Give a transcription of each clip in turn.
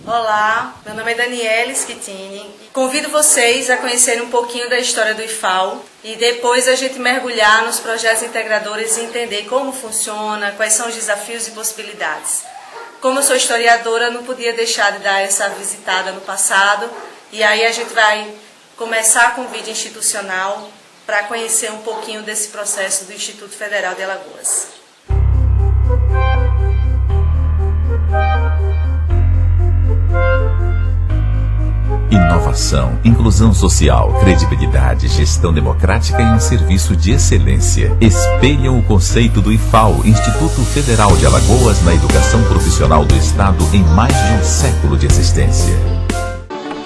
Olá, meu nome é Daniela Schettini. Convido vocês a conhecerem um pouquinho da história do IFAL e depois a gente mergulhar nos projetos integradores e entender como funciona, quais são os desafios e possibilidades. Como eu sou historiadora, não podia deixar de dar essa visitada no passado e aí a gente vai começar com o vídeo institucional para conhecer um pouquinho desse processo do Instituto Federal de Alagoas. Inovação, inclusão social, credibilidade, gestão democrática e um serviço de excelência espelham o conceito do IFAL, Instituto Federal de Alagoas, na educação profissional do Estado em mais de um século de existência.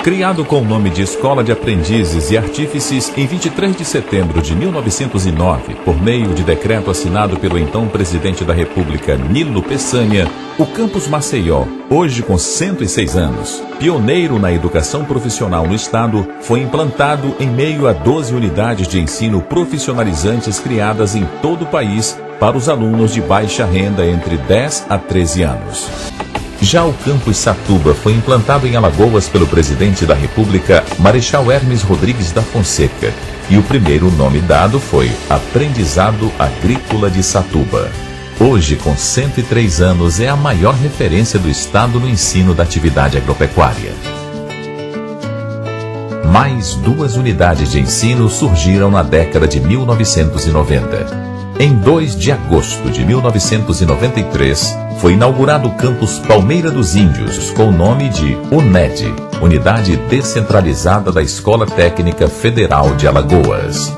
Criado com o nome de Escola de Aprendizes e Artífices em 23 de setembro de 1909, por meio de decreto assinado pelo então presidente da República, Nilo Peçanha, o Campus Maceió, hoje com 106 anos, pioneiro na educação profissional no Estado, foi implantado em meio a 12 unidades de ensino profissionalizantes criadas em todo o país para os alunos de baixa renda entre 10 a 13 anos. Já o Campus Satuba foi implantado em Alagoas pelo presidente da República, Marechal Hermes Rodrigues da Fonseca, e o primeiro nome dado foi Aprendizado Agrícola de Satuba. Hoje, com 103 anos, é a maior referência do Estado no ensino da atividade agropecuária. Mais 2 unidades de ensino surgiram na década de 1990. Em 2 de agosto de 1993, foi inaugurado o campus Palmeira dos Índios, com o nome de UNED, Unidade Descentralizada da Escola Técnica Federal de Alagoas.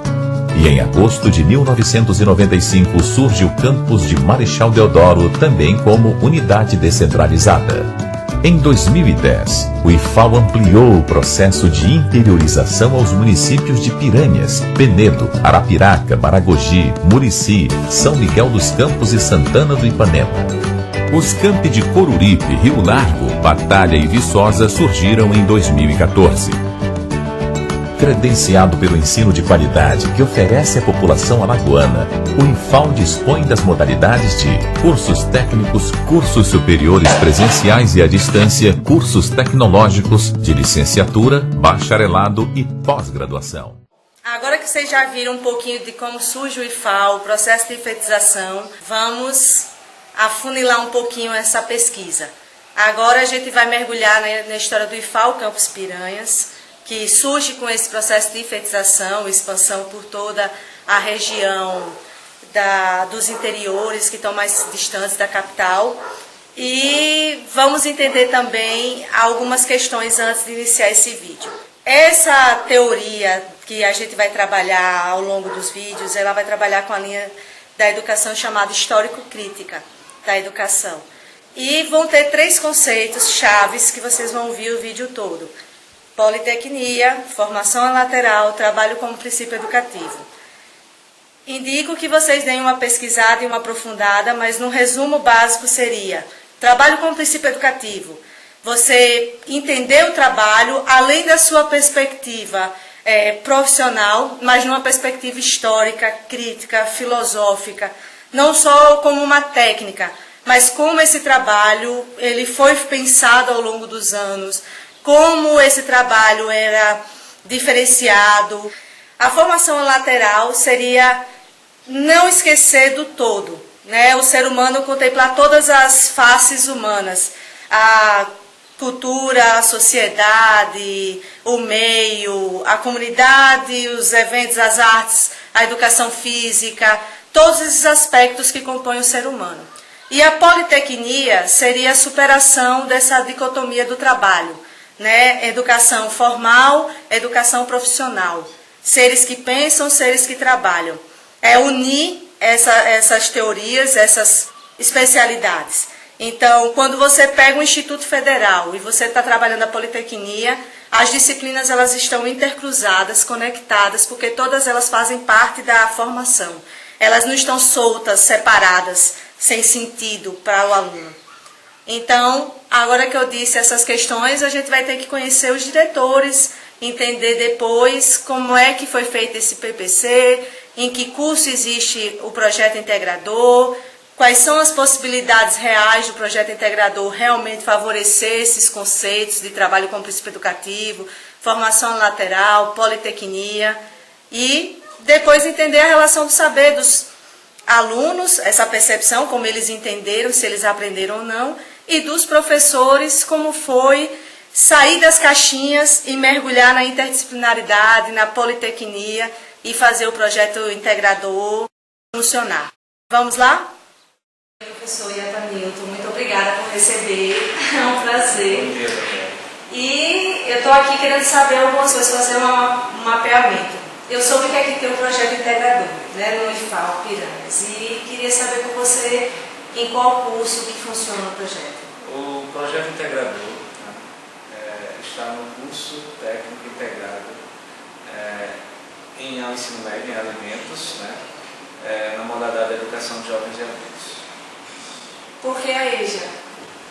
E em agosto de 1995 surge o campus de Marechal Deodoro, também como Unidade Descentralizada. Em 2010, o IFAL ampliou o processo de interiorização aos municípios de Piranhas, Penedo, Arapiraca, Maragogi, Murici, São Miguel dos Campos e Santana do Ipanema. Os campi de Coruripe, Rio Largo, Batalha e Viçosa surgiram em 2014. Credenciado pelo ensino de qualidade que oferece à população alagoana, o IFAL dispõe das modalidades de cursos técnicos, cursos superiores presenciais e à distância, cursos tecnológicos, de licenciatura, bacharelado e pós-graduação. Agora que vocês já viram um pouquinho de como surge o IFAL, o processo de efetização, vamos afunilar um pouquinho essa pesquisa. Agora a gente vai mergulhar na história do IFAL Campus Piranhas, que surge com esse processo de efetização, expansão por toda a região dos interiores que estão mais distantes da capital. E vamos entender também algumas questões antes de iniciar esse vídeo. Essa teoria que a gente vai trabalhar ao longo dos vídeos, ela vai trabalhar com a linha da educação chamada histórico-crítica da educação. E vão ter 3 conceitos chaves que vocês vão ouvir o vídeo todo. Politecnia, formação lateral, trabalho como princípio educativo. Indico que vocês deem uma pesquisada e uma aprofundada, mas no resumo básico seria: trabalho como princípio educativo. Você entender o trabalho além da sua perspectiva profissional, mas numa perspectiva histórica, crítica, filosófica, não só como uma técnica, mas como esse trabalho ele foi pensado ao longo dos anos, como esse trabalho era diferenciado. A formação lateral seria não esquecer do todo, né? O ser humano contemplar todas as faces humanas, a cultura, a sociedade, o meio, a comunidade, os eventos, as artes, a educação física, todos esses aspectos que compõem o ser humano. E a politecnia seria a superação dessa dicotomia do trabalho, né? Educação formal, educação profissional. Seres que pensam, seres que trabalham. É unir essas teorias, essas especialidades. Então, quando você pega um Instituto Federal e você está trabalhando a politecnia, as disciplinas elas estão intercruzadas, conectadas, porque todas elas fazem parte da formação. Elas não estão soltas, separadas, sem sentido para o aluno. Então, agora que eu disse essas questões, a gente vai ter que conhecer os diretores, entender depois como é que foi feito esse PPC, em que curso existe o projeto integrador, quais são as possibilidades reais do projeto integrador realmente favorecer esses conceitos de trabalho com princípio educativo, formação lateral, politecnia, e depois entender a relação do saber dos alunos, essa percepção, como eles entenderam, se eles aprenderam ou não, e dos professores, como foi sair das caixinhas e mergulhar na interdisciplinaridade, na politecnia e fazer o projeto integrador funcionar. Vamos lá? Professor Iatanilton, muito obrigada por receber, é um prazer. Bom dia, Daniel. E eu estou aqui querendo saber algumas coisas, fazer um mapeamento. Eu soube que aqui tem um projeto integrador, né, no IFAL Piranhas, e queria saber com você em qual curso que funciona o projeto. O projeto integrador, né, está no curso técnico integrado em ensino médio em alimentos, né, na modalidade de educação de jovens e adultos. Por que a EJA?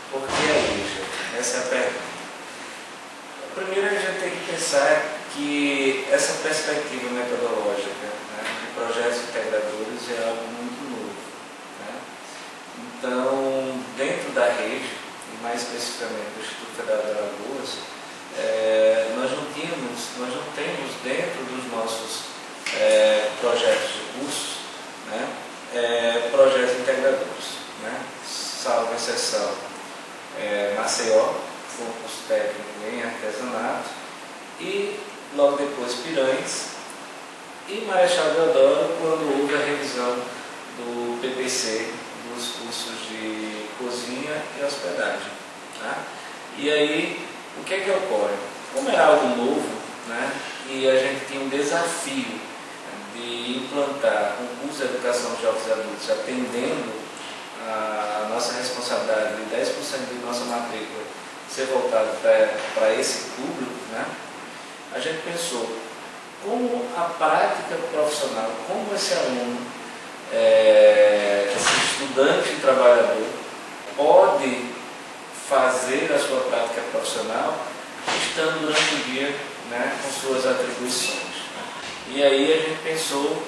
Por que a EJA? Essa é a pergunta. Primeiro, a gente tem que pensar que essa perspectiva metodológica, né, de projetos integradores é algo muito novo. Né? Então, dentro da rede, e mais especificamente do Instituto Federal de Alagoas, nós não temos dentro dos nossos projetos de curso, né, projetos integradores. Né? Salvo exceção, Maceió, com um curso técnico em artesanato, e logo depois Piranhas, e Marechal Deodoro, quando houve a revisão do PPC, dos cursos de cozinha e hospedagem. Tá? E aí, o que é que ocorre? Como era algo novo, né, e a gente tinha um desafio de implantar um curso de educação de jovens e adultos atendendo a nossa responsabilidade de 10% de nossa matrícula ser voltado para esse público, né? A gente pensou como a prática profissional, como esse aluno, esse estudante e trabalhador pode fazer a sua prática profissional estando durante o dia, né, com suas atribuições. Né? E aí a gente pensou,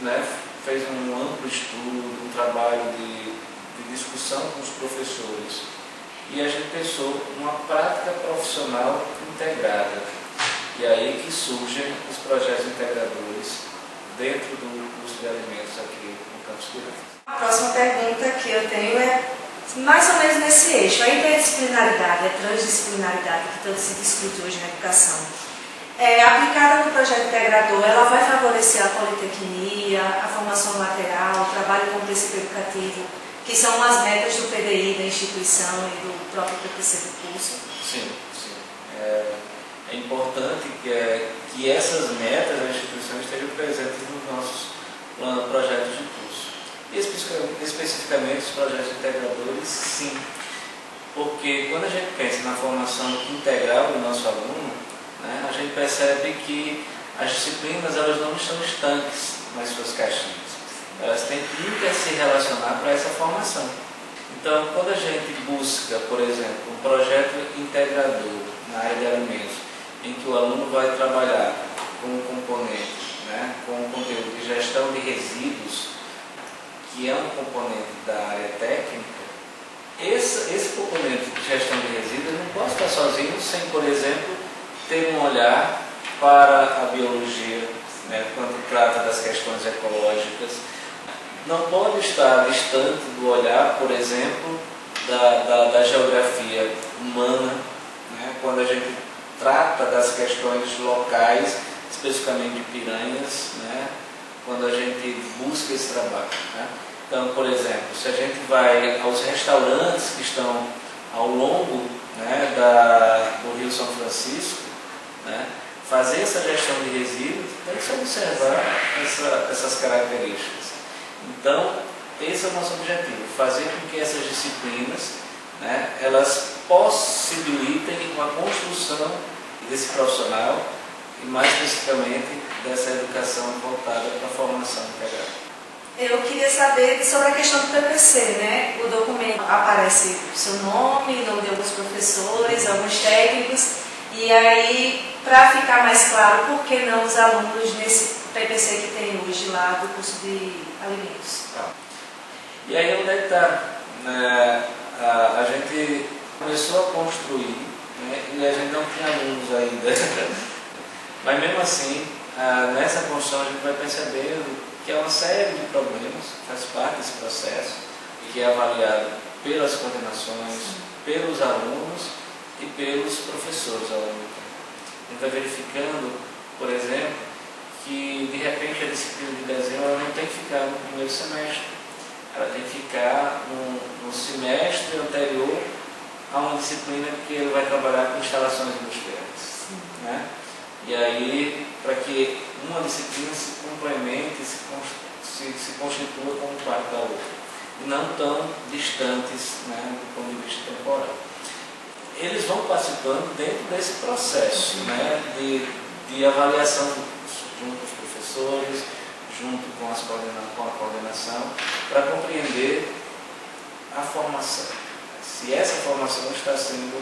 né, fez um amplo estudo, um trabalho de discussão com os professores, e a gente pensou numa prática profissional integrada. E aí que surgem os projetos integradores dentro do curso de alimentos aqui no Campus Piranhas. A próxima pergunta que eu tenho é mais ou menos nesse eixo, a interdisciplinaridade, a transdisciplinaridade que tanto se discute hoje na educação. Aplicada no projeto integrador, ela vai favorecer a politecnia, a formação lateral, o trabalho com o princípio educativo, que são as metas do PDI da instituição e do próprio PPC do curso? Sim, sim. É importante que essas metas da instituição estejam presentes nos nossos projetos de curso. E especificamente os projetos integradores, sim. Porque quando a gente pensa na formação integral do nosso aluno, né, a gente percebe que as disciplinas elas não estão estanques nas suas caixinhas. Elas têm que se relacionar para essa formação. Então, quando a gente busca, por exemplo, um projeto integrador na área de alimentos, em que o aluno vai trabalhar com um componente, né, com um conteúdo de gestão de resíduos, que é um componente da área técnica, esse componente de gestão de resíduos não pode estar sozinho sem, por exemplo, ter um olhar para a biologia, né, quando trata das questões ecológicas. Não pode estar distante do olhar, por exemplo, da geografia humana, né, quando a gente trata das questões locais, especificamente de Piranhas, né, quando a gente busca esse trabalho. Né. Então, por exemplo, se a gente vai aos restaurantes que estão ao longo, né, do Rio São Francisco, né, fazer essa gestão de resíduos, tem que se observar essas características. Então, esse é o nosso objetivo, fazer com que essas disciplinas, né, elas possibilitem uma construção desse profissional e mais especificamente dessa educação voltada para a formação integral. Eu queria saber sobre a questão do PPC, né? O documento aparece o seu nome, nome de alguns professores, alguns técnicos, e aí, para ficar mais claro, por que não os alunos nesse PPC que tem hoje lá do curso de alimentos? E aí onde é que está? A gente começou a construir, né, e a gente não tinha alunos ainda, mas mesmo assim, nessa construção a gente vai percebendo que é uma série de problemas, faz parte desse processo, que é avaliado pelas coordenações, pelos alunos e pelos professores ao longo do tempo. A gente vai verificando, por exemplo, que de repente a disciplina de desenho ela não tem que ficar no primeiro semestre, ela tem que ficar no semestre anterior a uma disciplina que ele vai trabalhar com instalações industriais, né? E aí, para que uma disciplina se complemente, se constitua como parte da outra, e não tão distantes, né, do ponto de vista temporal. Eles vão participando dentro desse processo, né, de avaliação junto aos professores, junto com a coordenação, para compreender a formação. Se essa formação está sendo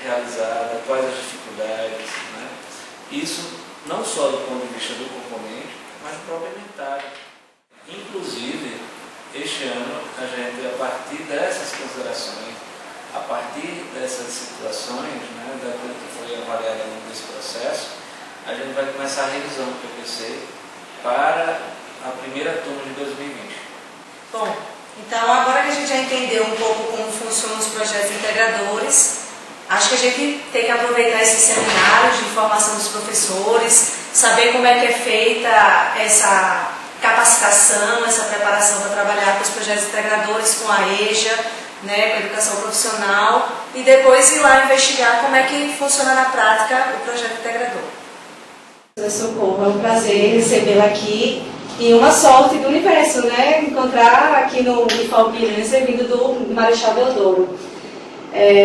realizada, quais as dificuldades, né? Isso não só do ponto de vista do componente, mas do próprio inventário. Inclusive, este ano, a gente, a partir dessas considerações, a partir dessas situações, né, daquilo que foi avaliado ao longo desse processo, a gente vai começar a revisão do PPC para a primeira turma de 2020. Bom, então agora que a gente já entendeu um pouco como funcionam os projetos integradores, acho que a gente tem que aproveitar esses seminários de formação dos professores, saber como é que é feita essa capacitação, essa preparação para trabalhar com os projetos integradores, com a EJA, né, com a educação profissional, e depois ir lá investigar como é que funciona na prática o projeto integrador. Socorro, é um prazer recebê-la aqui e uma sorte do universo, né? Encontrar aqui no IFAL Piranha, vindo do Marechal Deodoro.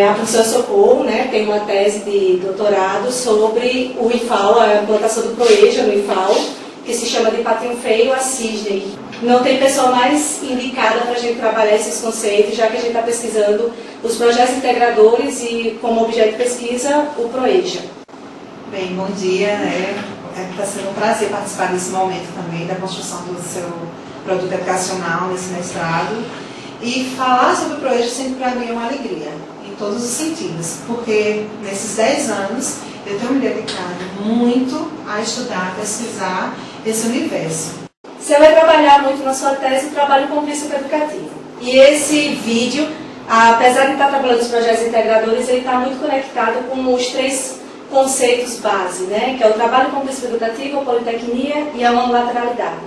A professora Socorro, né, tem uma tese de doutorado sobre o IFAL, a implantação do PROEJA no IFAL, que se chama de Patinho Feio a Cisne. Não tem pessoa mais indicada para a gente trabalhar esses conceitos, já que a gente está pesquisando os projetos integradores e, como objeto de pesquisa, o PROEJA. Bem, bom dia, né? Está sendo um prazer participar desse momento também da construção do seu produto educacional nesse mestrado. E falar sobre o PROEJA sempre para mim é uma alegria, em todos os sentidos, porque nesses 10 anos eu tenho me dedicado muito a estudar, a pesquisar esse universo. Você vai trabalhar muito na sua tese o trabalho com o princípio educativo. E esse vídeo, apesar de estar trabalhando os projetos integradores, ele está muito conectado com os 3 conceitos base, né? Que é o trabalho com o princípio educativo, a politecnia e a unilateralidade.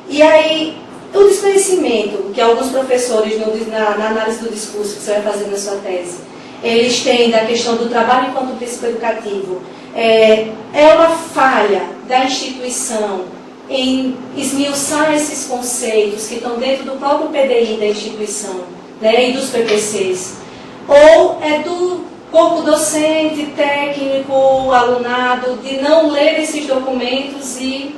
E aí, o desconhecimento que alguns professores, na análise do discurso que você vai fazer na sua tese, eles têm da questão do trabalho enquanto princípio educativo, é uma falha da instituição em esmiuçar esses conceitos que estão dentro do próprio PDI da instituição, né, e dos PPCs. Ou é do corpo docente, técnico, alunado, de não ler esses documentos e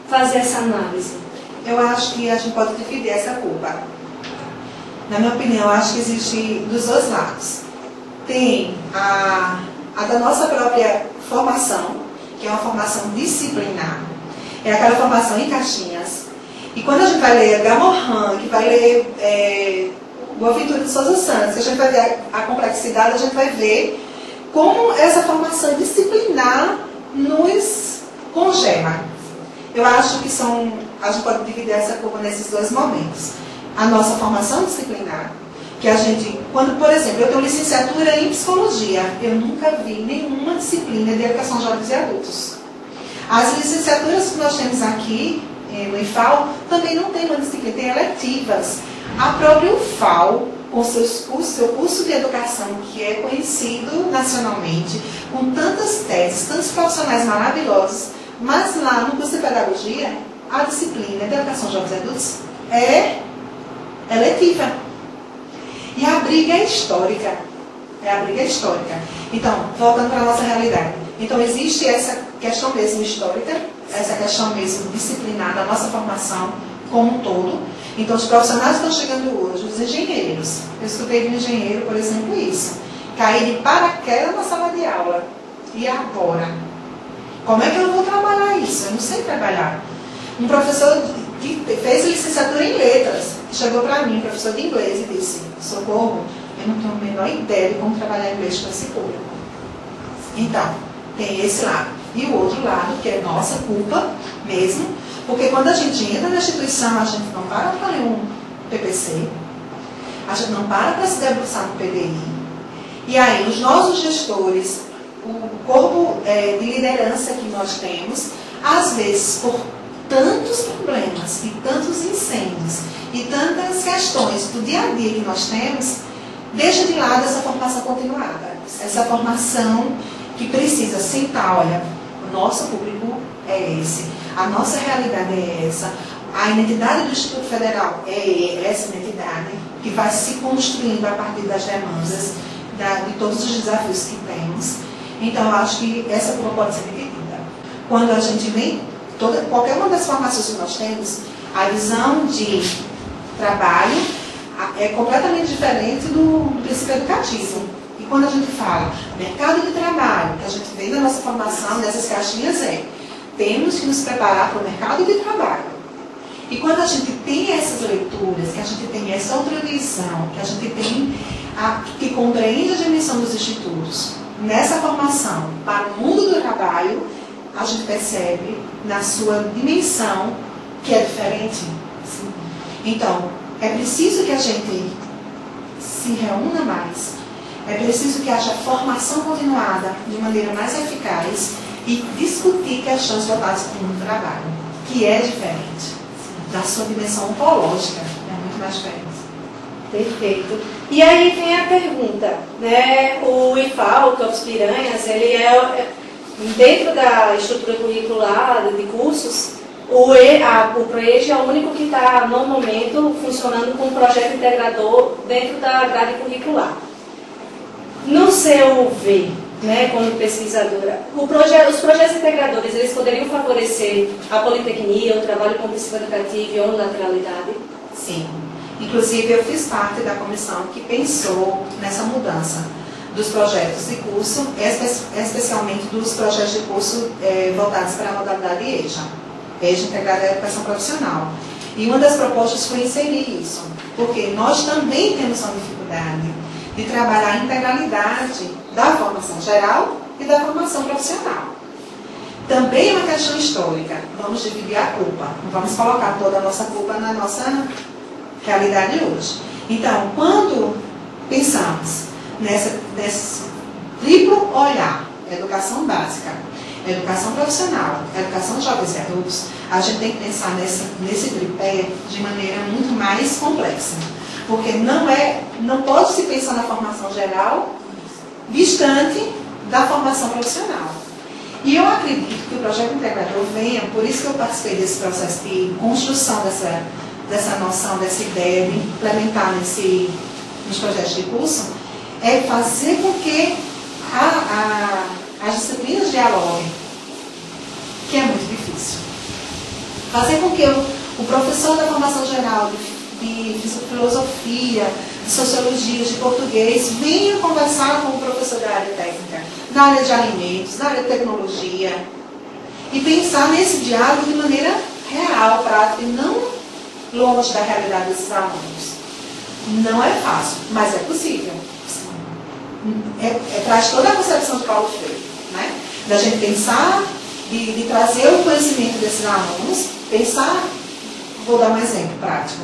fazer essa análise? Eu acho que a gente pode dividir essa culpa. Na minha opinião, eu acho que existe dos 2 lados. Tem a da nossa própria formação, que é uma formação disciplinar. É aquela formação em caixinhas. E quando a gente vai ler Gamorran, que vai ler Boaventura de Souza Santos, que a gente vai ver a complexidade, a gente vai ver como essa formação disciplinar nos congela. Eu acho que a gente pode dividir essa culpa nesses 2 momentos. A nossa formação disciplinar, que a gente, quando, por exemplo, eu tenho licenciatura em psicologia, eu nunca vi nenhuma disciplina de educação de jovens e adultos. As licenciaturas que nós temos aqui no IFAL também não tem uma disciplina, tem eletivas. A própria UFAL, com seu curso de educação, que é conhecido nacionalmente, com tantas teses, tantos profissionais maravilhosos, mas lá no curso de pedagogia, a disciplina de educação de jovens e adultos é eletiva. E a briga é histórica. Então, voltando para a nossa realidade. Então, existe essa questão mesmo histórica, essa questão mesmo disciplinar da nossa formação como um todo. Então, os profissionais que estão chegando hoje, os engenheiros, eu escutei de um engenheiro, por exemplo, isso, cair de paraquedas na sala de aula. E agora? Como é que eu vou trabalhar isso? Eu não sei trabalhar. Um professor que fez licenciatura em letras, chegou para mim, professor de inglês, e disse: Socorro, eu não tenho a menor ideia de como trabalhar inglês com esse público. Então, tem esse lado. E o outro lado, que é nossa culpa mesmo, porque quando a gente entra na instituição, a gente não para ler um PPC, a gente não para se debruçar no PDI. E aí, os nossos gestores, o corpo de liderança que nós temos, às vezes, por tantos problemas e tantos incêndios e tantas questões do dia a dia que nós temos, deixa de lado essa formação continuada, essa formação que precisa sentar, olha, o nosso público é esse, a nossa realidade é essa, a identidade do Instituto Federal é essa identidade que vai se construindo a partir das demandas, de todos os desafios que temos. Então, eu acho que essa culpa pode ser dividida. Quando a gente vem, qualquer uma das formações que nós temos, a visão de trabalho é completamente diferente do princípio educativo. E quando a gente fala mercado de trabalho, que a gente vem da nossa formação, dessas caixinhas, temos que nos preparar para o mercado de trabalho. E quando a gente tem essas leituras, que a gente tem essa outra visão, que a gente tem que compreende a dimensão dos institutos, nessa formação para o mundo do trabalho, a gente percebe na sua dimensão que é diferente. Então, é preciso que a gente se reúna mais, é preciso que haja formação continuada de maneira mais eficaz e discutir questões voltadas para o mundo do trabalho, que é diferente da sua dimensão ontológica, é muito mais diferente. Perfeito. E aí vem a pergunta, né? O IFAL, o Campus Piranhas, ele é dentro da estrutura curricular de cursos, o ProEJ é o único que está, no momento, funcionando com um projeto integrador dentro da grade curricular. No seu ver, né, como pesquisadora, os projetos integradores, eles poderiam favorecer a politecnia, o trabalho com psicoeducativo e a unilateralidade? Sim. Inclusive, eu fiz parte da comissão que pensou nessa mudança dos projetos de curso, especialmente dos projetos de curso voltados para a modalidade EJA, EJA Integrada à Educação Profissional. E uma das propostas foi inserir isso, porque nós também temos uma dificuldade de trabalhar a integralidade da formação geral e da formação profissional. Também é uma questão histórica, vamos dividir a culpa, não vamos colocar toda a nossa culpa na nossa realidade hoje. Então, quando pensamos nesse triplo olhar, educação básica, educação profissional, educação de jovens e adultos, a gente tem que pensar nesse tripé de maneira muito mais complexa. Porque não pode se pensar na formação geral distante da formação profissional. E eu acredito que o projeto integrador venha, por isso que eu participei desse processo de construção dessa noção, dessa ideia de implementar nos projetos de curso, é fazer com que as disciplinas dialoguem, que é muito difícil. Fazer com que o professor da formação geral de filosofia, de sociologia, de português, venha conversar com o professor da área técnica, da área de alimentos, da área de tecnologia, e pensar nesse diálogo de maneira real, prática, e não longe da realidade desses alunos. Não é fácil, mas é possível. Traz toda a concepção de Paulo Freire, né? Da gente pensar, de trazer o conhecimento desses alunos, pensar, vou dar um exemplo prático.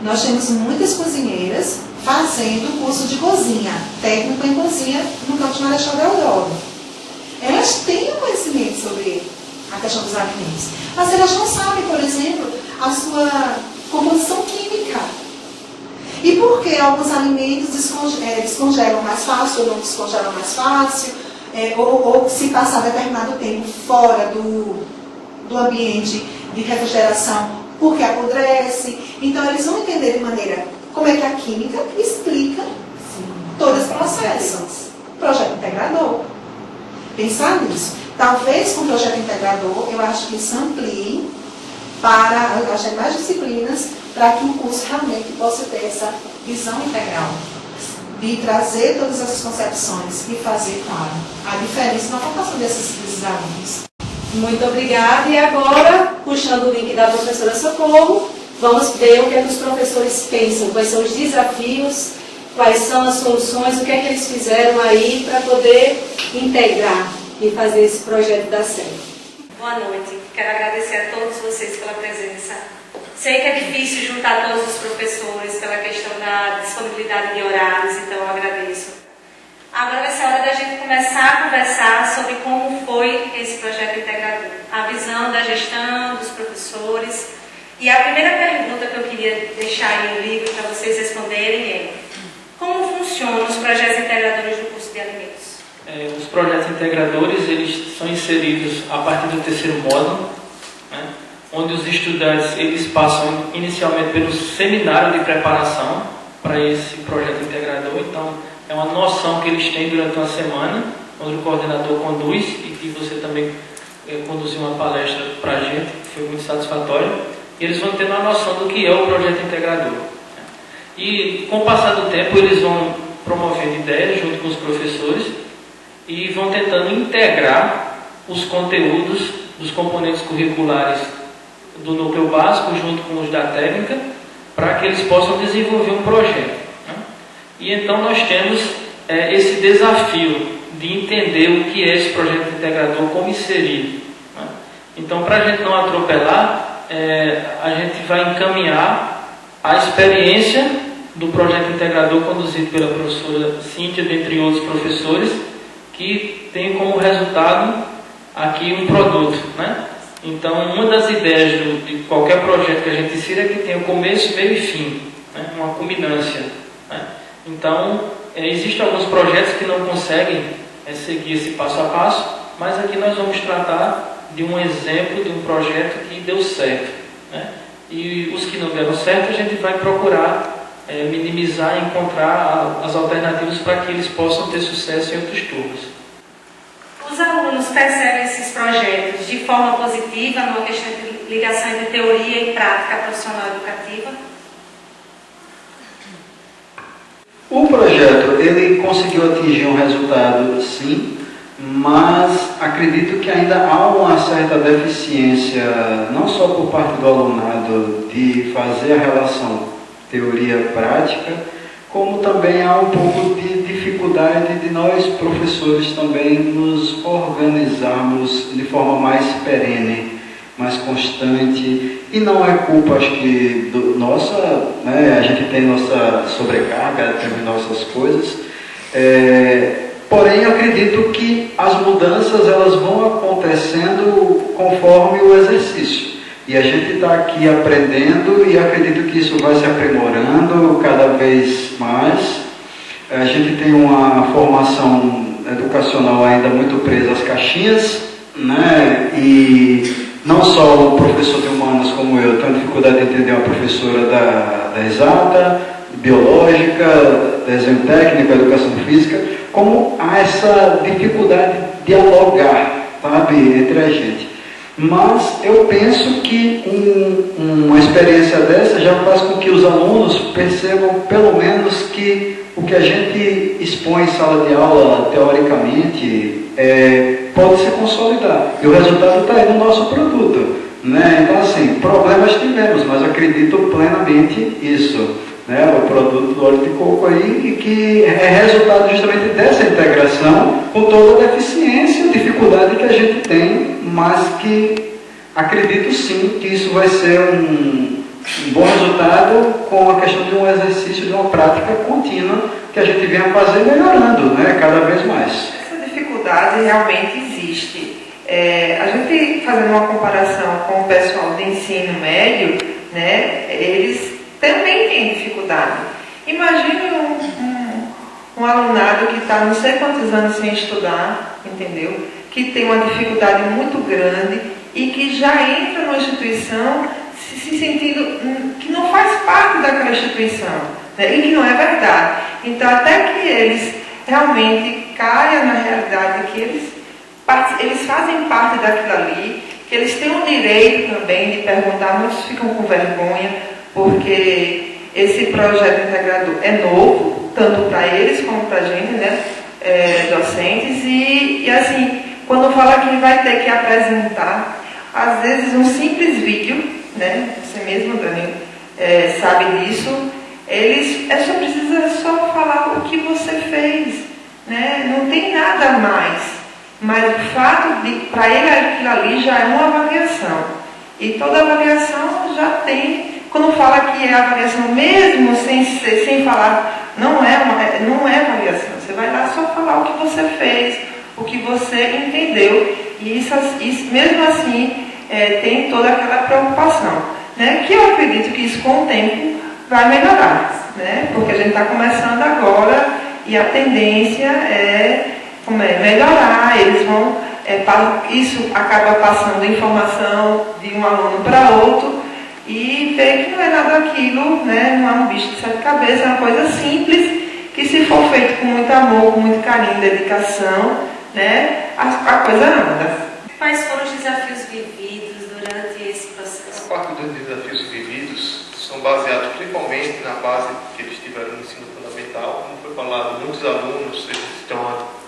Nós temos muitas cozinheiras fazendo curso de cozinha, técnico em cozinha, no campus Marechal Deodoro. Elas têm um conhecimento sobre a questão dos alimentos, mas elas não sabem, por exemplo, a sua composição química. E por que alguns alimentos descongelam mais fácil ou não descongelam mais fácil, ou se passar determinado tempo fora do ambiente de refrigeração, porque apodrece. Então, eles vão entender de maneira como é que a química explica todos os processos. Projeto integrador. Pensar nisso. Talvez com o projeto integrador, eu acho que isso amplie para as demais disciplinas, para que o curso realmente possa ter essa visão integral, de trazer todas essas concepções e fazer, claro, a diferença na formação desses alunos. Muito obrigada. E agora, puxando o link da professora Socorro, vamos ver o que é que os professores pensam, quais são os desafios, quais são as soluções, o que é que eles fizeram aí para poder integrar e fazer esse projeto dar certo. Boa noite, quero agradecer a todos vocês pela presença. Sei que é difícil juntar todos os professores pela questão da disponibilidade de horários, então eu agradeço. Agora vai ser a hora da gente começar a conversar sobre como foi esse projeto integrador, a visão da gestão, dos professores. E a primeira pergunta que eu queria deixar aí no livro para vocês responderem é: como funcionam os projetos integradores do curso de alimentos? Os projetos integradores, eles são inseridos a partir do terceiro módulo, né, onde os estudantes eles passam inicialmente pelo seminário de preparação para esse projeto integrador. Então, é uma noção que eles têm durante uma semana, onde o coordenador conduz e que você também conduziu uma palestra para a gente, que foi muito satisfatória. E eles vão ter uma noção do que é o projeto integrador. E com o passar do tempo, eles vão promovendo ideias junto com os professores e vão tentando integrar os conteúdos dos componentes curriculares do núcleo básico junto com os da técnica, para que eles possam desenvolver um projeto. E então nós temos esse desafio de entender o que é esse projeto integrador, como inserir. Então, para a gente não atropelar, a gente vai encaminhar a experiência do projeto integrador conduzido pela professora Cíntia, dentre outros professores, que tem como resultado aqui um produto, né? Então, uma das ideias de qualquer projeto que a gente insira é que tenha começo, meio e fim, né? Uma culminância, né? Então, existem alguns projetos que não conseguem seguir esse passo a passo, mas aqui nós vamos tratar de um exemplo de um projeto que deu certo, né? E os que não deram certo, a gente vai procurar minimizar e encontrar as alternativas para que eles possam ter sucesso em outros turnos. Os alunos percebem esses projetos de forma positiva numa questão de ligação entre teoria e prática profissional educativa? O projeto, ele conseguiu atingir um resultado, sim, mas acredito que ainda há uma certa deficiência, não só por parte do alunado, de fazer a relação teoria-prática, como também há um pouco de dificuldade de nós, professores, também nos organizarmos de forma mais perene, mais constante. E não é culpa, acho que, nossa, né? A gente tem nossa sobrecarga, temos nossas coisas. Porém, eu acredito que as mudanças elas vão acontecendo conforme o exercício. E a gente está aqui aprendendo e acredito que isso vai se aprimorando cada vez mais. A gente tem uma formação educacional ainda muito presa às caixinhas, né? E não só o professor de humanas como eu tem dificuldade de entender uma professora da exata, biológica, desenho técnico, educação física, como há essa dificuldade de dialogar, sabe, entre a gente. Mas eu penso que uma experiência dessa já faz com que os alunos percebam pelo menos que o que a gente expõe em sala de aula, teoricamente, pode se consolidar. E o resultado está aí no nosso produto, né? Então, assim, problemas tivemos, mas acredito plenamente isso, né? O produto do óleo de coco aí, que é resultado justamente dessa integração, com toda a deficiência, dificuldade que a gente tem, mas que acredito sim que isso vai ser um bom resultado com a questão de um exercício, de uma prática contínua que a gente venha fazer melhorando, né? Cada vez mais. Essa dificuldade realmente existe. A gente fazendo uma comparação com o pessoal de ensino médio, né? Eles também têm dificuldade. Imagine um alunado que está não sei quantos anos sem estudar, entendeu? Que tem uma dificuldade muito grande e que já entra numa instituição se sentindo que não faz parte daquela instituição, né? E que não é verdade. Então, até que eles realmente caiam na realidade que eles fazem parte daquilo ali, que eles têm o direito também de perguntar, muitos ficam com vergonha, porque esse projeto integrador é novo, tanto para eles como para a gente, né, docentes, e assim, quando fala que vai ter que apresentar, às vezes um simples vídeo, né, você mesmo, Dani, sabe disso, só precisa só falar o que você fez, né? Não tem nada mais. Mas o fato de, para ele, aquilo ali já é uma avaliação. E toda avaliação já tem, quando fala que é avaliação mesmo, sem falar, não é avaliação. Você vai lá só falar o que você fez, o que você entendeu. E isso mesmo assim, tem toda aquela preocupação, né? Que eu acredito que isso com o tempo vai melhorar, né? Porque a gente está começando agora e a tendência é melhorar. Eles vão, isso acaba passando informação de um aluno para outro e ver que não é nada aquilo, né? Não é um bicho de sete cabeças, é uma coisa simples que, se for feito com muito amor, com muito carinho, dedicação, né? A coisa anda. Quais foram os desafios vividos durante esse processo? A parte dos desafios vividos são baseados principalmente na base que eles tiveram no ensino fundamental. Como foi falado, muitos alunos estão há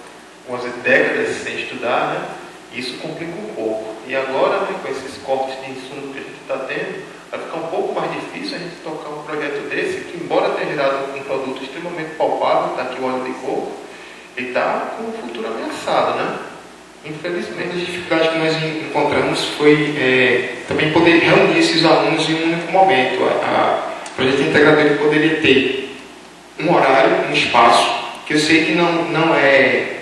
umas décadas sem estudar, né? Isso complica um pouco. E agora, né, com esses cortes de insumo que a gente está tendo, vai ficar um pouco mais difícil a gente tocar um projeto desse, que, embora tenha gerado um produto extremamente palpável, daqui o óleo de coco, ele está com o futuro ameaçado, né? Infelizmente, a dificuldade que nós encontramos foi também poder reunir esses alunos em um único momento. O projeto integrador ele poderia ter um horário, um espaço, que eu sei que não é...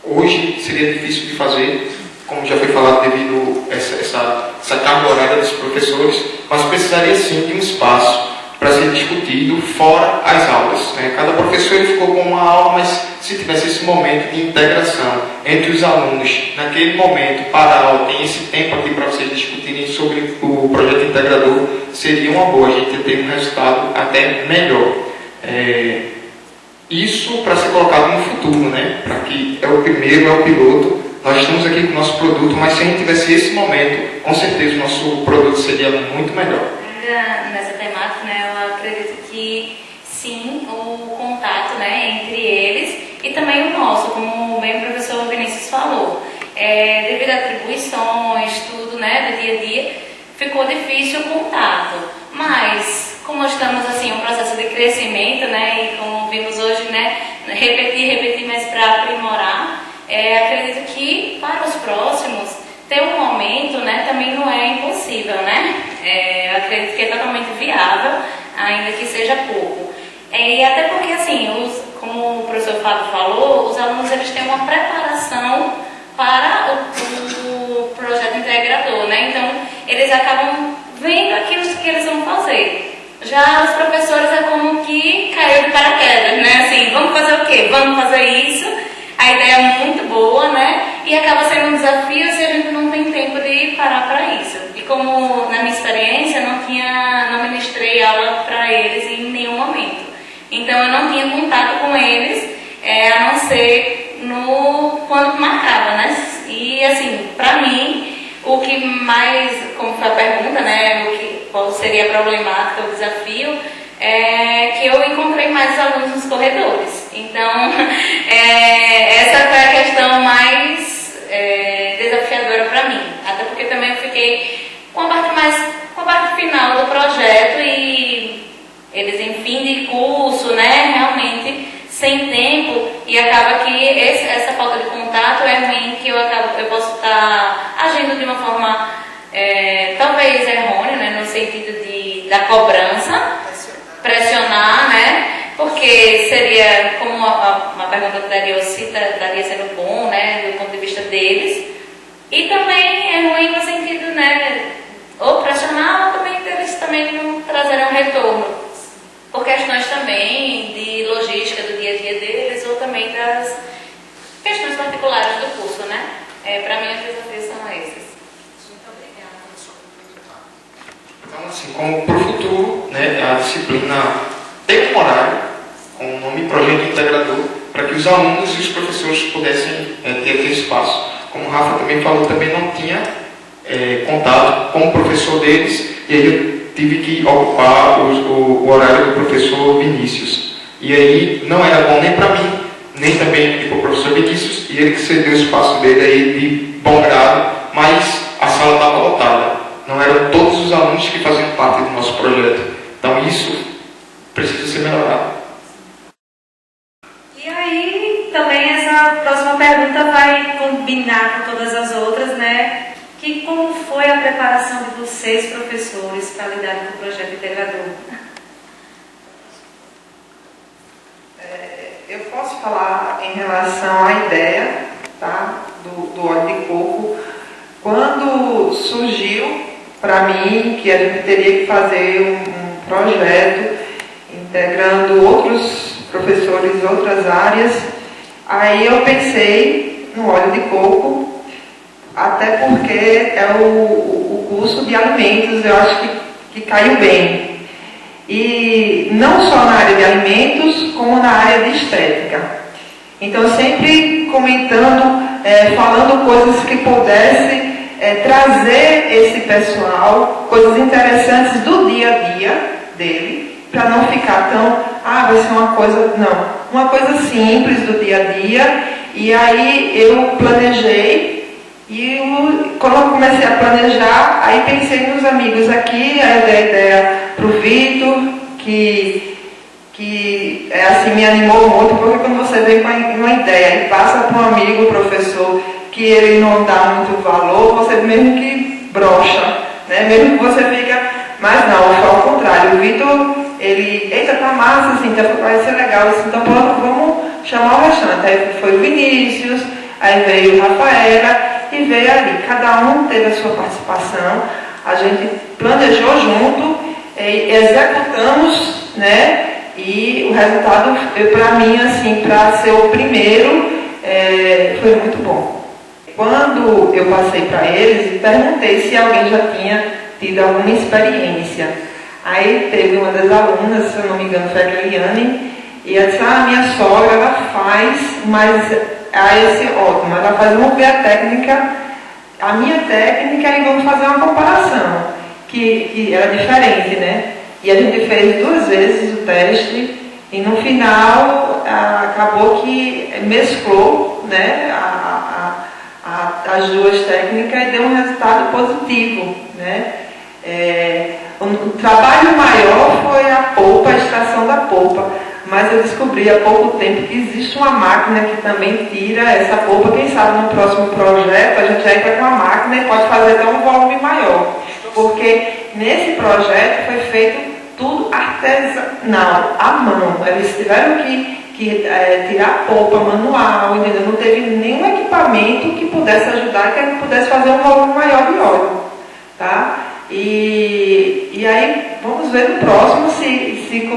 Hoje seria difícil de fazer, como já foi falado, devido a essa carga horária dos professores, mas precisaria sim de um espaço para ser discutido fora as aulas, né? Cada professor ficou com uma aula, mas se tivesse esse momento de integração entre os alunos, naquele momento, para a aula, tem esse tempo aqui para vocês discutirem sobre o projeto integrador, seria uma boa, a gente ter um resultado até melhor. Isso para ser colocado no futuro, né? Para que é o primeiro, é o piloto. Nós estamos aqui com o nosso produto, mas se a gente tivesse esse momento, com certeza o nosso produto seria muito melhor. Nessa temática, né, eu acredito que sim, o contato, né, entre eles e também o nosso, como bem o professor Vinícius falou. Devido a atribuições, tudo, né, do dia a dia, ficou difícil o contato. Mas, como estamos assim, um processo de crescimento, né, e como vimos hoje, né, repetir, mas para aprimorar, acredito que para os próximos, ter um momento, né, também não é impossível, né? Eu acredito que é totalmente viável, ainda que seja pouco. E até porque, assim, como o professor Fábio falou, os alunos eles têm uma preparação para o projeto integrador, né? Então, eles acabam vendo aquilo que eles vão fazer. Já os professores é como que caiu de paraquedas, né? Assim, vamos fazer o quê? Vamos fazer isso. A ideia é muito boa, né? E acaba sendo um desafio se a gente não tem tempo de parar para isso. E como na minha experiência não ministrei aula para eles em nenhum momento. Então eu não tinha contato com eles, a não ser quando marcava, né? E assim, para mim, o que mais, como foi a pergunta, né? Qual seria a problemática, o desafio, que eu encontrei mais alunos nos corredores. Então, essa foi a questão mais desafiadora para mim. Até porque também eu fiquei com a parte final do projeto e eles em fim de curso, né, realmente sem tempo, e acaba que essa falta de contato é ruim, que eu posso estar agindo de uma forma talvez errônea, né, no sentido da cobrança, pressionar, né? Porque seria, como uma pergunta que daria sendo bom, né? Do ponto de vista deles. E também é ruim no sentido, né? Ou pressionar, ou também deles também não trazerem um retorno. Por questões também de logística do dia a dia deles, ou também das questões particulares do curso, né? Para mim, os desafios são esses. Muito obrigada. Então, assim, como para o futuro, né, a disciplina tem um horário com o nome Projeto Integrador para que os alunos e os professores pudessem ter aquele espaço. Como o Rafa também falou, também não tinha contato com o professor deles, e aí eu tive que ocupar o horário do professor Vinícius. E aí não era bom nem para mim, nem também para o professor Vinícius, e ele que cedeu o espaço dele aí de bom grado, mas a sala estava lotada. Não eram todos os alunos que faziam parte do nosso projeto. Então isso precisa ser melhorado. E aí, também essa próxima pergunta vai combinar com todas as outras, né? Que como foi a preparação de vocês, professores, para lidar com o projeto integrador? Eu posso falar em relação à ideia, tá, do óleo de coco. Quando surgiu para mim que a gente teria que fazer um projeto integrando outros professores de outras áreas, aí eu pensei no óleo de coco, até porque é o curso de alimentos, eu acho que caiu bem. E não só na área de alimentos, como na área de estética. Então, sempre comentando, falando coisas que pudessem trazer esse pessoal, coisas interessantes do dia a dia dele, para não ficar tão, vai ser uma coisa, não, uma coisa simples do dia a dia. E aí eu planejei, e quando eu comecei a planejar, aí pensei nos amigos aqui, aí dei a ideia para o Vitor, que assim, me animou muito, porque quando você vem com uma ideia e passa para um amigo, professor, que ele não dá muito valor, você mesmo que brocha, né? Mesmo que você fica, mas não, foi ao contrário. O Vitor, ele, eita, tá massa, assim, vai ser legal, assim, então pronto, vamos chamar o restante. Aí foi o Vinícius, aí veio o Rafaela, e veio ali, cada um teve a sua participação, a gente planejou junto, executamos, né? E o resultado, para mim, assim, para ser o primeiro, foi muito bom. Quando eu passei para eles, perguntei se alguém já tinha tido alguma experiência. Aí teve uma das alunas, se eu não me engano, foi a Eliane, e ela disse, minha sogra, ela faz, mas ótimo, ela faz, vamos ver a técnica, a minha técnica, e vamos fazer uma comparação, que era diferente, né? E a gente fez 2 vezes o teste, e no final acabou que mesclou, né, as 2 técnicas e deu um resultado positivo, né? O trabalho maior foi a polpa, a extração da polpa. Mas eu descobri há pouco tempo que existe uma máquina que também tira essa polpa. Quem sabe no próximo projeto a gente já entra com a máquina e pode fazer até um volume maior. Porque nesse projeto foi feito tudo artesanal, à mão. Eles tiveram que tirar a polpa manual, entendeu? Não teve nenhum equipamento que pudesse ajudar, que pudesse fazer um volume maior de óleo. Tá? E aí vamos ver no próximo se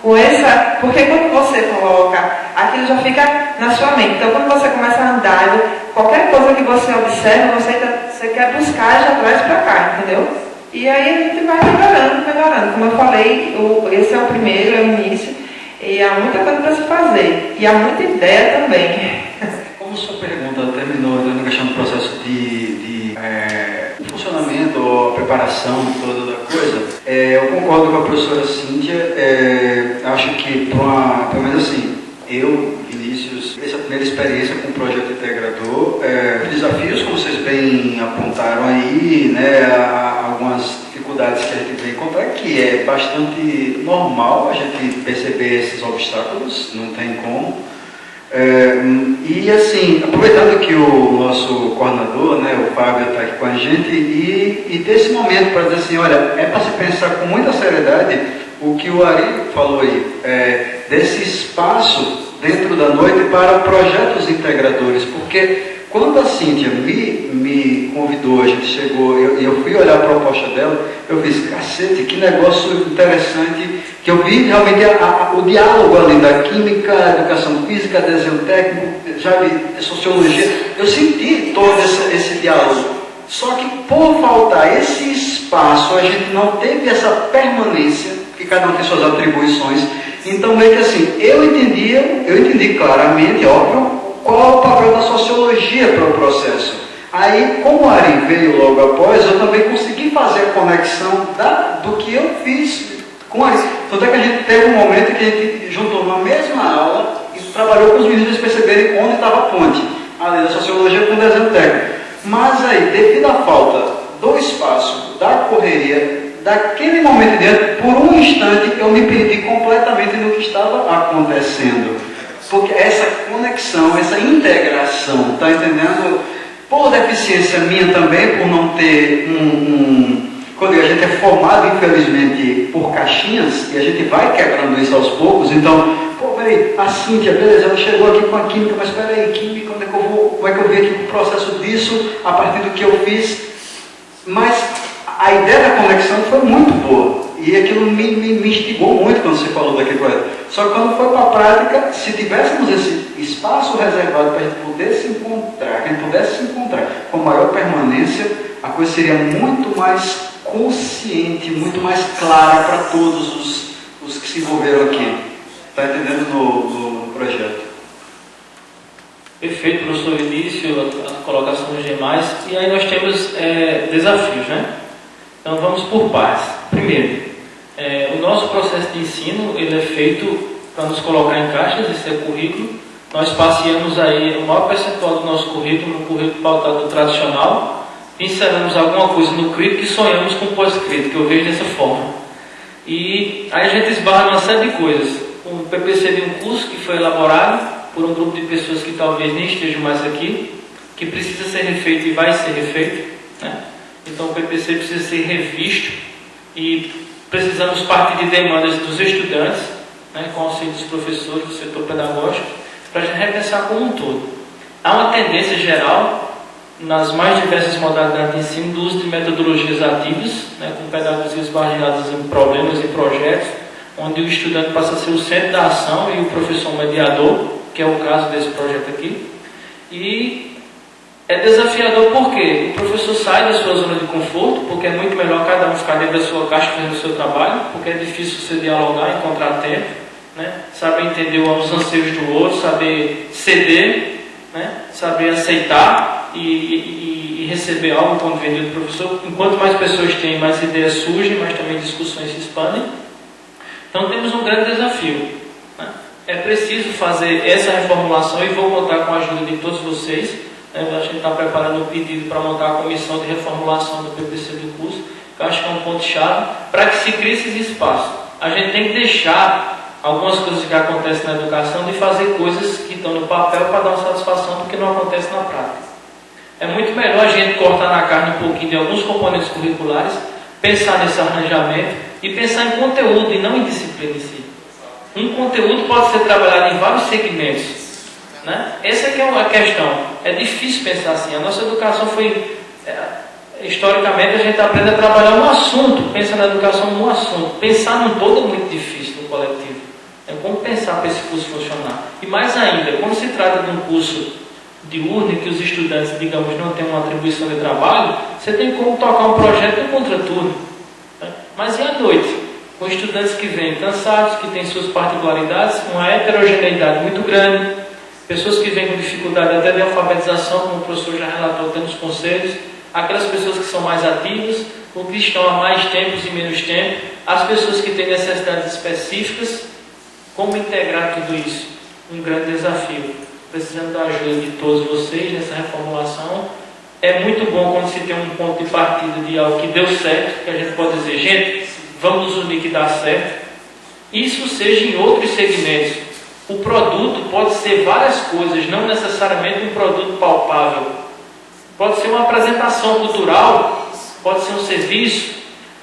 com essa, porque quando você coloca, aquilo já fica na sua mente. Então quando você começa a andar, qualquer coisa que você observa, você quer buscar e já traz para cá, entendeu? E aí a gente vai melhorando. Como eu falei, esse é o primeiro, é o início, e há muita coisa para se fazer, e há muita ideia também. Como sua pergunta terminou na questão do processo de funcionamento ou preparação toda da coisa, eu concordo com a professora Cíntia. Acho que, pelo menos assim, eu, Vinícius, essa primeira experiência com o projeto integrador, desafios, como vocês bem apontaram aí, né, algumas dificuldades que a gente vem encontrar, que é bastante normal a gente perceber esses obstáculos, não tem como. E assim, aproveitando que o nosso coordenador, né, o Fábio, está aqui com a gente, e ter esse momento para dizer assim, olha, é para se pensar com muita seriedade o que o Ari falou aí, desse espaço dentro da noite para projetos integradores, porque quando a Cíntia me convidou, a gente chegou, eu fui olhar a proposta dela, eu fiz, cacete, que negócio interessante, que eu vi realmente o diálogo ali da química, educação física, desenho técnico, já vi sociologia, eu senti todo esse diálogo. Só que por faltar esse espaço, a gente não teve essa permanência, que cada um tem suas atribuições, então meio que assim, eu entendi claramente, óbvio, qual é o papel da sociologia para o processo. Aí, como o Ari veio logo após, eu também consegui fazer a conexão do que eu fiz com Ari. Tanto é que a gente teve um momento que a gente juntou numa mesma aula e trabalhou com os meninos perceberem onde estava a ponte, além da sociologia com o desenho técnico. Mas aí, devido à falta do espaço, da correria, daquele momento em diante, por um instante, eu me perdi completamente no que estava acontecendo. Porque essa conexão, essa integração, tá entendendo? Por deficiência minha também, por não ter quando a gente é formado, infelizmente, por caixinhas, e a gente vai quebrando isso aos poucos, então, peraí, a Cíntia, beleza, ela chegou aqui com a química, mas peraí, química, onde é que eu vou, como é que eu vi aqui o processo disso, a partir do que eu fiz, mas a ideia da conexão foi muito boa, e aquilo me instigou muito quando você falou daquele projeto. Só que quando foi para a prática, se tivéssemos esse espaço reservado para a gente poder se encontrar, que a gente pudesse se encontrar com maior permanência, a coisa seria muito mais consciente, muito mais clara para todos os que se envolveram aqui. Está entendendo no projeto? Perfeito, professor Vinícius, a colocação dos demais. E aí nós temos desafios, né? Então vamos por partes. Primeiro, o nosso processo de ensino ele é feito para nos colocar em caixas, esse é o currículo. Nós passeamos aí o maior percentual do nosso currículo no currículo pautado no tradicional, pincelamos alguma coisa no crítico e sonhamos com pós-crítico, que eu vejo dessa forma. E aí a gente esbarra numa série de coisas. Um PPC de um curso que foi elaborado por um grupo de pessoas que talvez nem estejam mais aqui, que precisa ser refeito e vai ser refeito, né? Então o PPC precisa ser revisto e precisamos partir de demandas dos estudantes, né, com auxílio dos professores do setor pedagógico, para a gente repensar como um todo. Há uma tendência geral nas mais diversas modalidades de ensino do uso de metodologias ativas, né, com pedagogias baseadas em problemas e projetos, onde o estudante passa a ser o centro da ação e o professor mediador, que é o caso desse projeto aqui. E é desafiador porque o professor sai da sua zona de conforto, porque é muito melhor cada um ficar dentro da sua caixa fazendo o seu trabalho, porque é difícil você dialogar, encontrar tempo, né, saber entender os anseios do outro, saber ceder, né, saber aceitar e receber algo quando vem do professor. Enquanto mais pessoas têm, mais ideias surgem, mais também discussões se expandem. Então temos um grande desafio, né? É preciso fazer essa reformulação e vou contar com a ajuda de todos vocês, né? A gente está preparando um pedido para montar a comissão de reformulação do PPC do curso, que eu acho que é um ponto-chave para que se crie esses espaços. A gente tem que deixar algumas coisas que acontecem na educação de fazer coisas que estão no papel para dar uma satisfação do que não acontece na prática. É muito melhor a gente cortar na carne um pouquinho de alguns componentes curriculares, pensar nesse arranjamento e pensar em conteúdo e não em disciplina em si. Um conteúdo pode ser trabalhado em vários segmentos, né? Essa é que é uma questão. É difícil pensar assim. A nossa educação foi... historicamente a gente aprende a trabalhar um assunto, pensa na educação num assunto. Pensar num todo é muito difícil no coletivo. É como pensar para esse curso funcionar. E mais ainda, quando se trata de um curso diurno em que os estudantes, digamos, não têm uma atribuição de trabalho, você tem como tocar um projeto no contraturno, né? Mas e à noite? Com estudantes que vêm cansados, que têm suas particularidades, uma heterogeneidade muito grande, pessoas que vêm com dificuldade até de alfabetização, como o professor já relatou até nos conselhos, aquelas pessoas que são mais ativas, ou que estão há mais tempos e menos tempo, as pessoas que têm necessidades específicas. Como integrar tudo isso? Um grande desafio. Precisando da ajuda de todos vocês nessa reformulação. É muito bom quando se tem um ponto de partida de algo que deu certo, que a gente pode dizer, gente, vamos nos unir que dá certo. Isso seja em outros segmentos. O produto pode ser várias coisas, não necessariamente um produto palpável. Pode ser uma apresentação cultural, pode ser um serviço,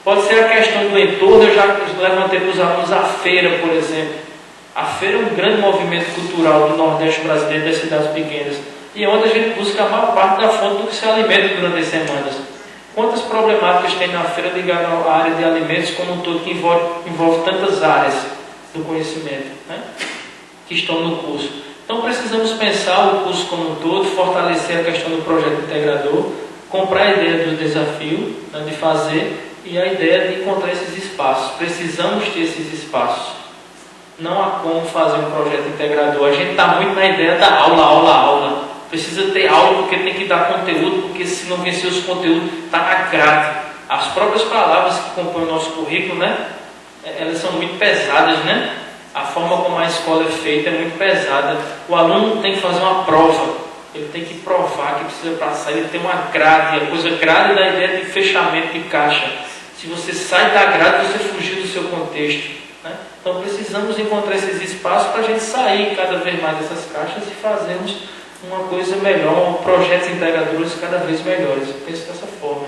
pode ser a questão do entorno. Eu já levantei para os alunos a feira, por exemplo. A feira é um grande movimento cultural do Nordeste brasileiro, das cidades pequenas, e é onde a gente busca a maior parte da fonte do que se alimenta durante as semanas. Quantas problemáticas tem na feira ligadas à área de alimentos como um todo, que envolve tantas áreas do conhecimento, né, que estão no curso. Então precisamos pensar o curso como um todo, fortalecer a questão do projeto integrador, comprar a ideia do desafio, né, de fazer, e a ideia de encontrar esses espaços. Precisamos ter esses espaços. Não há como fazer um projeto integrador. A gente está muito na ideia da aula. Precisa ter aula porque tem que dar conteúdo, porque se não vencer os conteúdos, está na grade. As próprias palavras que compõem o nosso currículo, né, elas são muito pesadas, né? A forma como a escola é feita é muito pesada. O aluno tem que fazer uma prova, ele tem que provar que precisa passar, ele tem uma grade. A coisa grade da ideia de fechamento de caixa. Se você sai da grade, você fugiu do seu contexto, né? Então precisamos encontrar esses espaços para a gente sair cada vez mais dessas caixas e fazermos uma coisa melhor, projetos integradores cada vez melhores. Eu penso dessa forma.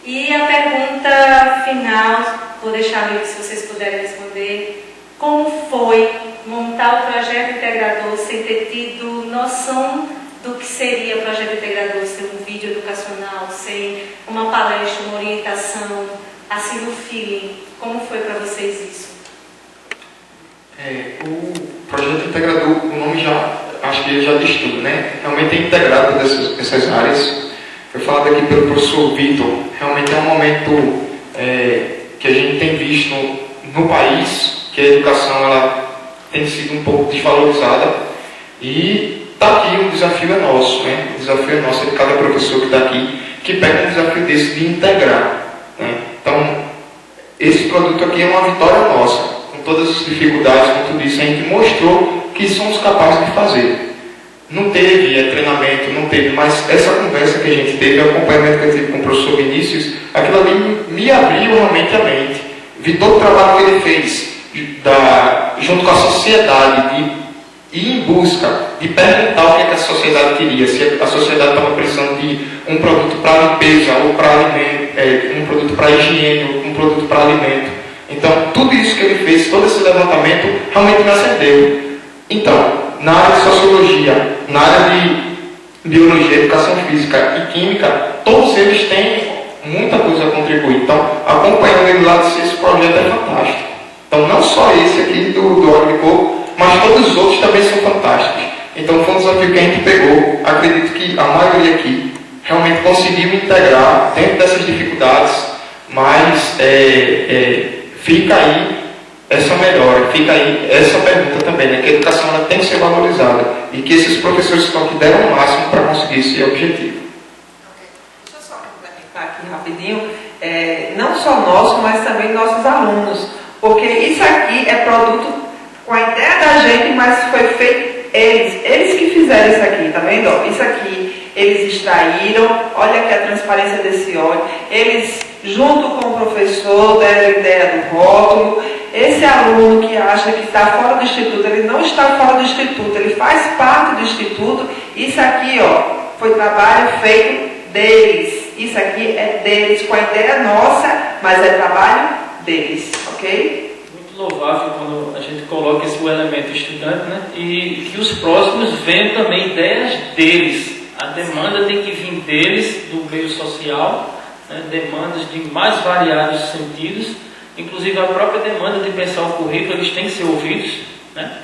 E a pergunta final, vou deixar ali se vocês puderem responder. Como foi montar o projeto integrador sem ter tido noção do que seria o projeto integrador, sem um vídeo educacional, sem uma palestra, uma orientação, assim no feeling? Como foi para vocês isso? O projeto integrador, o nome acho que já diz tudo, né? Realmente é integrado essas áreas. Foi falado aqui pelo professor Vitor, realmente é um momento que a gente tem visto no país, que a educação ela tem sido um pouco desvalorizada, e está aqui um desafio é nosso, né? O desafio é nosso, de cada professor que está aqui, que pega um desafio desse de integrar, né? Então, esse produto aqui é uma vitória nossa, com todas as dificuldades, com tudo isso, a gente mostrou que somos capazes de fazer. Não teve treinamento, não teve, mas essa conversa que a gente teve, o acompanhamento que eu tive com o professor Vinícius, aquilo ali me abriu realmente a mente. Vi todo o trabalho que ele fez, junto com a sociedade, de ir em busca, de perguntar o que a sociedade queria, se a sociedade estava precisando de um produto para limpeza, ou para alimento, um produto para higiene, ou um produto para alimento. Então, tudo isso que ele fez, todo esse levantamento, realmente me acendeu. Então, na área de sociologia, na área de biologia, educação física e química, todos eles têm muita coisa a contribuir. Então, acompanhando ele lá, esse projeto é fantástico. Então, não só esse aqui do óleo de coco, mas todos os outros também são fantásticos. Então, foi um desafio que a gente pegou. Acredito que a maioria aqui realmente conseguiu integrar dentro dessas dificuldades, mas fica aí essa melhora, fica aí essa pergunta também, né? Que a educação ela tem que ser valorizada e que esses professores que estão aqui deram o máximo para conseguir esse objetivo. Deixa eu só complementar aqui rapidinho, não só nosso, mas também nossos alunos, porque isso aqui é produto com a ideia da gente, mas foi feito eles que fizeram isso aqui, tá vendo? Isso aqui eles extraíram, olha aqui a transparência desse óleo, eles junto com o professor deram a ideia do rótulo. Esse aluno que acha que está fora do instituto, ele não está fora do instituto, ele faz parte do instituto. Isso aqui, foi trabalho feito deles. Isso aqui é deles, com a ideia nossa, mas é trabalho deles, ok? Muito louvável quando a gente coloca esse elemento estudante, né? E que os próximos venham também ideias deles. A demanda tem que vir deles, do meio social, né? Demandas de mais variados sentidos. Inclusive a própria demanda de pensar o currículo, eles têm que ser ouvidos, né?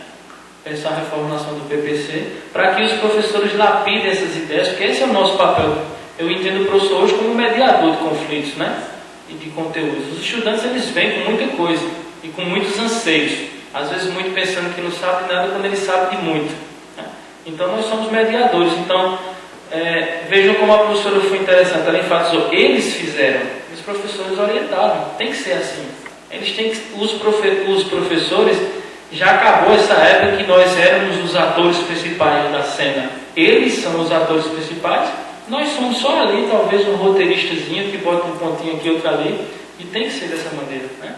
Pensar a reformulação do PPC, para que os professores lapidem essas ideias, porque esse é o nosso papel. Eu entendo o professor hoje como mediador de conflitos, né? E de conteúdos. Os estudantes eles vêm com muita coisa e com muitos anseios, às vezes muito pensando que não sabe nada quando eles sabem de muito, né? Então nós somos mediadores. Então vejam como a professora foi interessante, ela enfatizou, eles fizeram, os professores orientaram, tem que ser assim. Eles têm que, os professores, já acabou essa época que nós éramos os atores principais da cena. Eles são os atores principais, nós somos só ali, talvez um roteiristazinho que bota um pontinho aqui, outro ali, e tem que ser dessa maneira, né?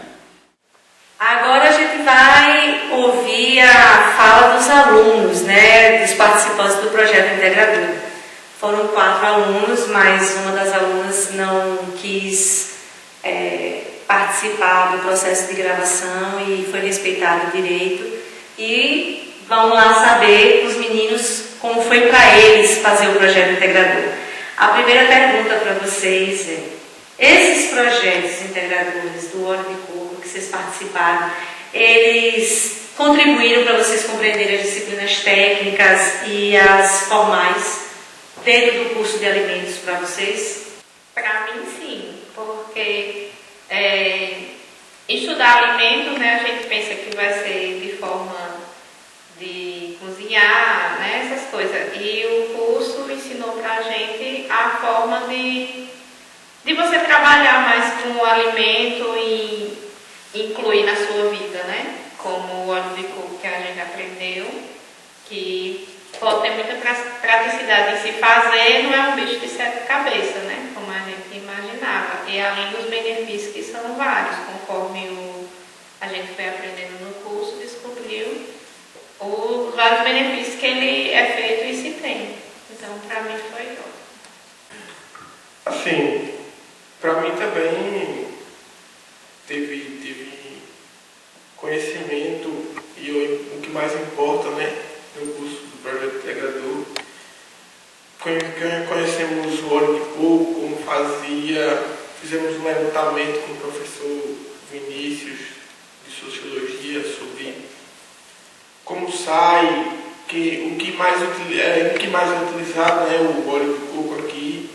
Agora a gente vai ouvir a fala dos alunos, né, dos participantes do projeto integrador. Foram 4 alunos, mas uma das alunas não quis participar do processo de gravação e foi respeitado o direito. E vamos lá saber os meninos como foi para eles fazer o projeto integrador. A primeira pergunta para vocês é: esses projetos integradores do óleo de coco que vocês participaram, eles contribuíram para vocês compreenderem as disciplinas técnicas e as formais dentro do curso de alimentos para vocês? Para mim, sim, porque estudar alimentos, né, a gente pensa que vai ser de forma de cozinhar, né, essas coisas. E o curso ensinou para a gente a forma de você trabalhar mais com o alimento e incluir na sua vida, né? Como o óleo de coco que a gente aprendeu, que pode ter muita praticidade em se fazer, não é um bicho de 7 cabeças, né? Como a gente imaginava. E e além dos benefícios que são vários, conforme a gente foi aprendendo no curso, descobriu os vários benefícios que ele é feito e se tem. Então, para mim foi ótimo. Assim, para mim também teve conhecimento e o que mais importa, né, no curso do projeto integrador. Conhecemos o óleo de coco, como fazia, fizemos um levantamento com o professor Vinícius de Sociologia sobre como sai, o que mais é utilizado, né, o óleo de coco aqui.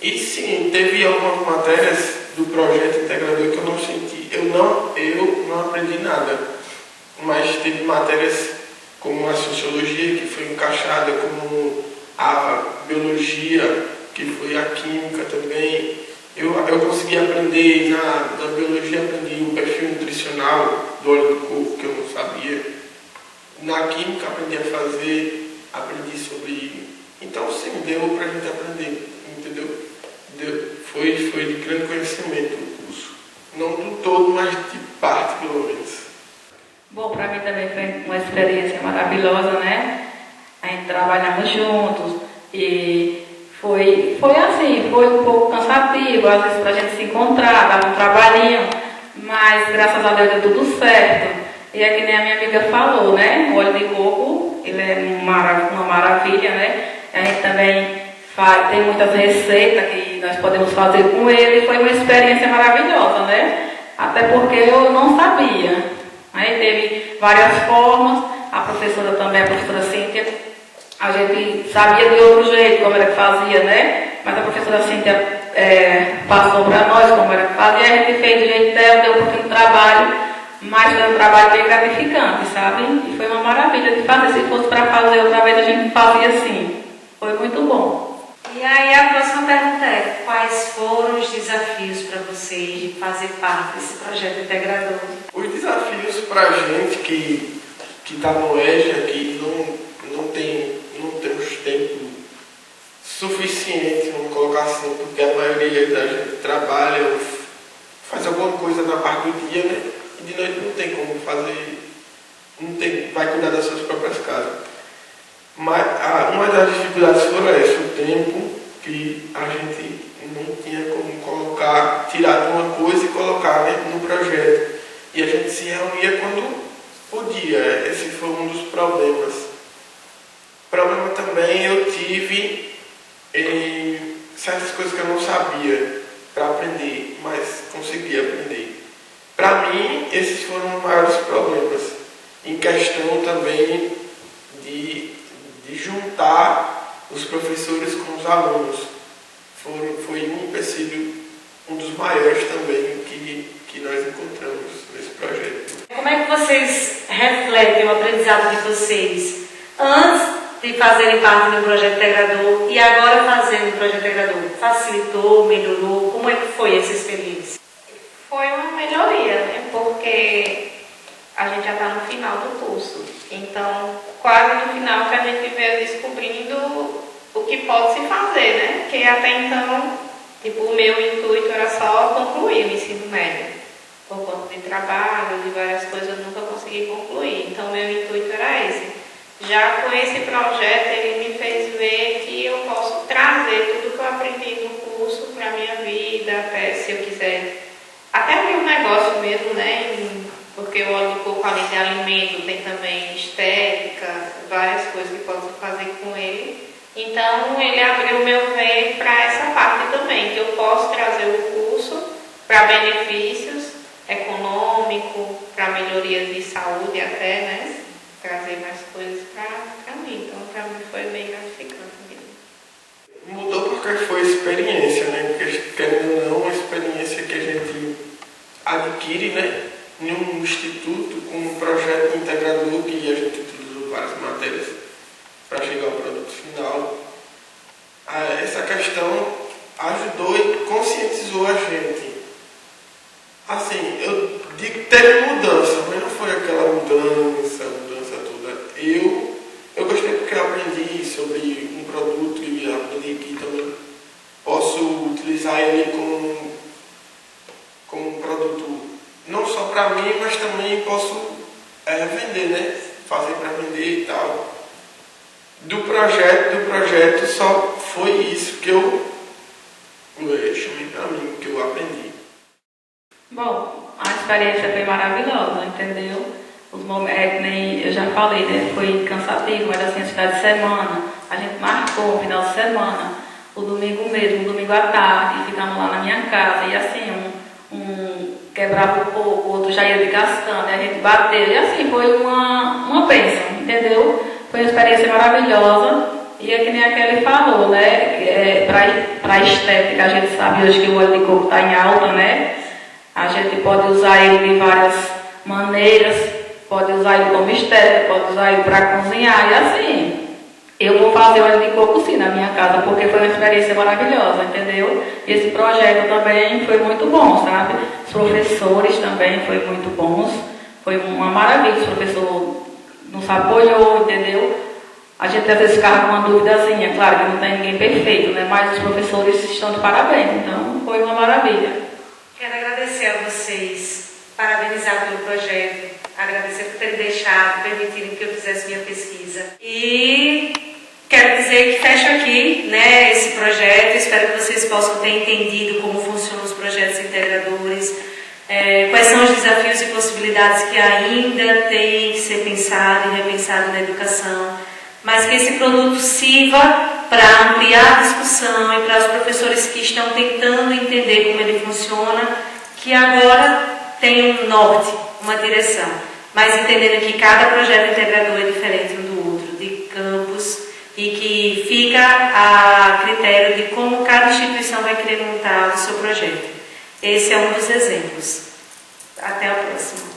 E sim, teve algumas matérias do projeto integrador que eu não senti, eu não aprendi nada, mas teve matérias como a sociologia, que foi encaixada, como a biologia, que foi a química também. Eu consegui aprender, na biologia aprendi o perfil nutricional do óleo de coco, que eu não sabia. Na química aprendi sobre... Então sim, deu pra gente aprender, entendeu? Foi de grande conhecimento o curso. Não do todo, mas de parte, pelo menos. Bom, para mim também foi uma experiência maravilhosa, né? A gente trabalhamos juntos e foi assim, foi um pouco cansativo, às vezes para a gente se encontrar, dava um trabalhinho, mas graças a Deus deu tudo certo. E é que nem a minha amiga falou, né? O óleo de coco, ele é uma maravilha, né? A gente também tem muitas receitas que nós podemos fazer com ele, foi uma experiência maravilhosa, né? Até porque eu não sabia. Aí teve várias formas, a professora também, a professora Cíntia, a gente sabia de outro jeito como era que fazia, né? Mas a professora Cíntia passou para nós como era que fazia, a gente fez do jeito dela, deu um pouquinho de trabalho, mas foi um trabalho bem gratificante, sabe? E foi uma maravilha de fazer. Se fosse para fazer outra vez, a gente fazia assim. Foi muito bom. E aí a próxima pergunta é: quais foram os desafios para vocês de fazer parte desse projeto integrador? Os desafios para a gente que está no EJA, que não temos tempo suficiente, vamos colocar assim, porque a maioria da gente trabalha ou faz alguma coisa na parte do dia, né? E de noite não tem como fazer, vai cuidar das suas próprias casas. Mas uma das dificuldades foi essa, o tempo, que a gente não tinha como tirar de uma coisa e colocar, né, no projeto. E a gente se reunia quando podia. Esse foi um dos problemas. Problema também eu tive em certas coisas que eu não sabia para aprender, mas consegui aprender. Para mim, esses foram os maiores problemas. Em questão também de juntar os professores com os alunos. Foi um empecilho, um dos maiores também que nós encontramos nesse projeto. Como é que vocês refletem o aprendizado de vocês antes de fazerem parte do projeto integrador e agora fazendo o projeto integrador? Facilitou, melhorou? Como é que foi essa experiência? Foi uma melhoria, né? Porque a gente já está no final do curso. Então, quase no final que a gente veio descobrindo o que pode se fazer, né? Porque até então, o meu intuito era só concluir o ensino médio. Por conta de trabalho, de várias coisas, eu nunca consegui concluir. Então, meu intuito era esse. Já com esse projeto, ele me fez ver que eu posso trazer tudo que eu aprendi no curso para a minha vida, até se eu quiser, até abrir um negócio mesmo, né? Porque o óleo de coco, além de alimento, tem também estética, várias coisas que posso fazer com ele. Então, ele abriu o meu ver para essa parte também, que eu posso trazer o curso para benefícios econômicos, para melhoria de saúde até, né? Trazer mais coisas para mim. Então, para mim foi bem gratificante mesmo. Mudou porque foi experiência, né? Porque, querendo ou não, uma experiência que a gente adquire, né? Em um instituto com um projeto integrador que a gente utilizou várias matérias para chegar ao produto final. Essa questão ajudou e conscientizou a gente. Assim, eu digo que teve mudança, mas não foi aquela mudança toda. Eu gostei porque eu aprendi sobre um produto e aprendi que também posso utilizar ele como para mim, mas também posso vender, né? Fazer para vender e tal. Do projeto só foi isso que eu chamei para mim, que eu aprendi. Bom, a experiência foi maravilhosa, entendeu? Os momentos, nem eu já falei, né? Foi cansativo, era assim, final de semana. A gente marcou o final de semana, o domingo mesmo, o domingo à tarde, ficamos lá na minha casa, e assim, um quebrava um pouco, o outro já ia desgastando, a gente bateu, e assim, foi uma bênção, entendeu? Foi uma experiência maravilhosa, e é que nem a Kelly falou, né? Para estética, a gente sabe hoje que o óleo de coco está em alta, né? A gente pode usar ele de várias maneiras, pode usar ele como estética, pode usar ele para cozinhar, e assim, eu vou fazer óleo de coco sim na minha casa, porque foi uma experiência maravilhosa, entendeu? Esse projeto também foi muito bom, sabe? Os professores também foram muito bons, foi uma maravilha, os professores nos apoiou, entendeu? A gente às vezes ficava com uma duvidazinha, claro que não tem ninguém perfeito, né? Mas os professores estão de parabéns, então foi uma maravilha. Quero agradecer a vocês, parabenizar pelo projeto, agradecer por terem deixado, permitido que eu fizesse minha pesquisa. E quero dizer que fecho aqui, né, esse projeto. Espero que vocês possam ter entendido como funcionam os projetos integradores, quais são os desafios e possibilidades que ainda têm que ser pensado e repensado na educação, mas que esse produto sirva para ampliar a discussão e para os professores que estão tentando entender como ele funciona, que agora tem um norte, uma direção, mas entendendo que cada projeto integrador é diferente um do outro, de campus, e que fica a critério de como cada instituição vai querer montar o seu projeto. Esse é um dos exemplos. Até a próxima.